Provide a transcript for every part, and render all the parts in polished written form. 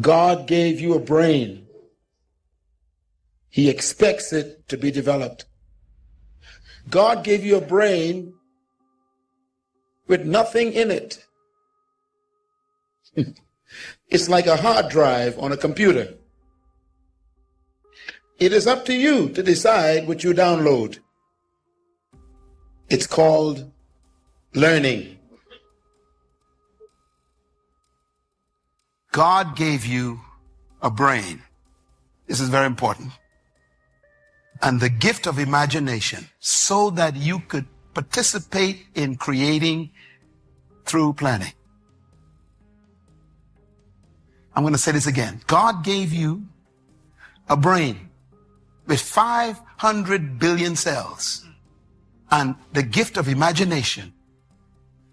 God gave you a brain. He expects it to be developed. God gave you a brain with nothing in it. It's like a hard drive on a computer. It is up to you to decide what you download. It's called learning. God gave you a brain. This is very important. And the gift of imagination so that you could participate in creating through planning. I'm going to say this again. God gave you a brain with 500 billion cells and the gift of imagination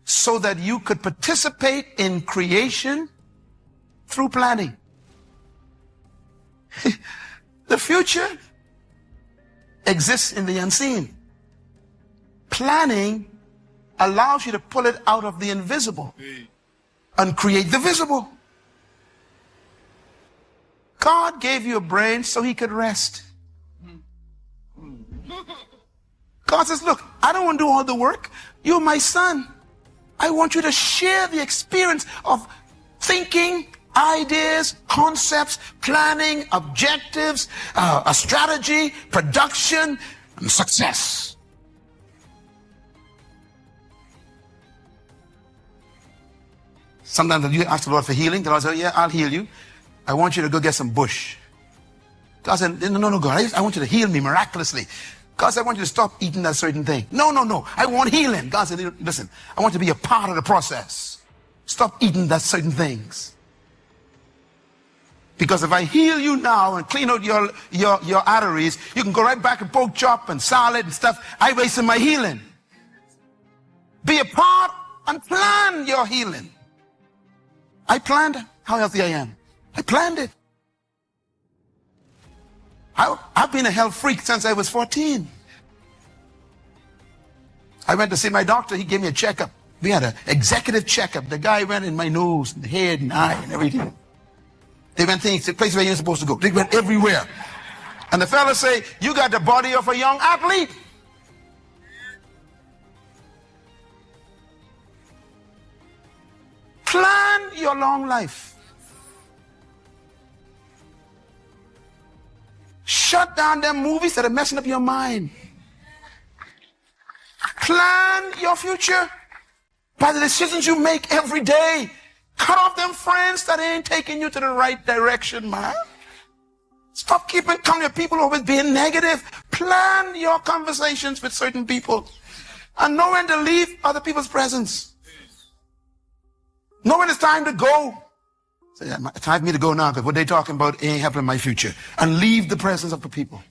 so that you could participate in creation through planning. The future exists in the unseen. Planning allows you to pull it out of the invisible and create the visible. God gave you a brain so he could rest. God says, look, I don't want to do all the work. You're my son. I want you to share the experience of thinking, ideas, concepts, planning, objectives, a strategy, production, and success. Sometimes you ask the Lord for healing. The Lord says, yeah, I'll heal you. I want you to go get some bush. God said, no, God, I want you to heal me miraculously. God said, I want you to stop eating that certain thing. No, I want healing. God said, listen, I want you to be a part of the process. Stop eating that certain things. Because if I heal you now and clean out your arteries, you can go right back and pork chop and salad and stuff. I wasted my healing. Be a part and plan your healing. I planned how healthy I am. I planned it. I've been a health freak since I was 14. I went to see my doctor. He gave me a checkup. We had an executive checkup. The guy went in my nose and the head and eye and everything. They went things, the place where you're supposed to go. They went everywhere. And the fella say, you got the body of a young athlete. Plan your long life. Shut down them movies that are messing up your mind. Plan your future by the decisions you make every day. Cut off them friends that ain't taking you to the right direction, man. Stop coming to people always being negative. Plan your conversations with certain people. And know when to leave other people's presence. Know when it's time to go. Say, it's time for me to go now because what they're talking about ain't helping my future. And leave the presence of the people.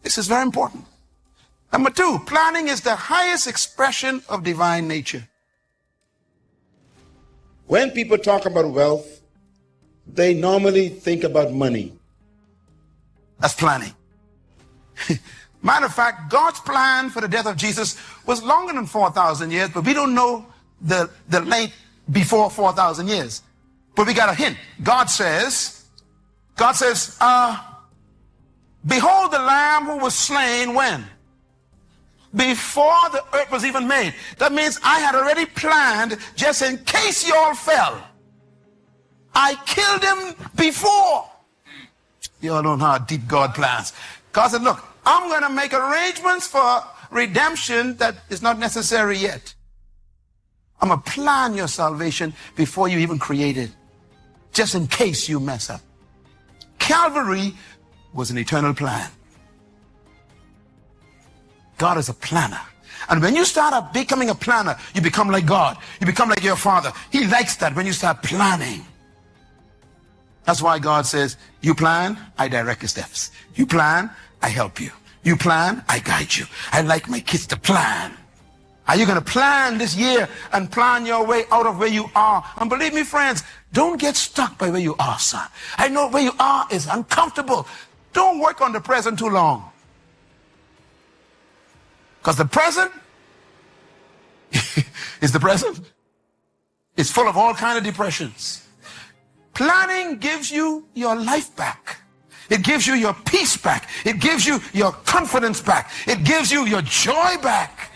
This is very important. Number 2, planning is the highest expression of divine nature. When people talk about wealth, they normally think about money. That's planning. Matter of fact, God's plan for the death of Jesus was longer than 4,000 years, but we don't know the length before 4,000 years. But we got a hint. God says, behold the Lamb who was slain when? Before the earth was even made. That means I had already planned just in case you all fell. I killed him before. You all don't know how deep God plans. God said, look, I'm going to make arrangements for redemption that is not necessary yet. I'm going to plan your salvation before you even create it, just in case you mess up. Calvary was an eternal plan. God is a planner. And when you start becoming a planner, you become like God. You become like your Father. He likes that when you start planning. That's why God says, you plan, I direct your steps. You plan, I help you. You plan, I guide you. I like my kids to plan. Are you going to plan this year and plan your way out of where you are? And believe me, friends, don't get stuck by where you are, son. I know where you are is uncomfortable. Don't work on the present too long. Because the present It's the present. It's full of all kinds of depressions. Planning gives you your life back. It gives you your peace back. It gives you your confidence back. It gives you your joy back.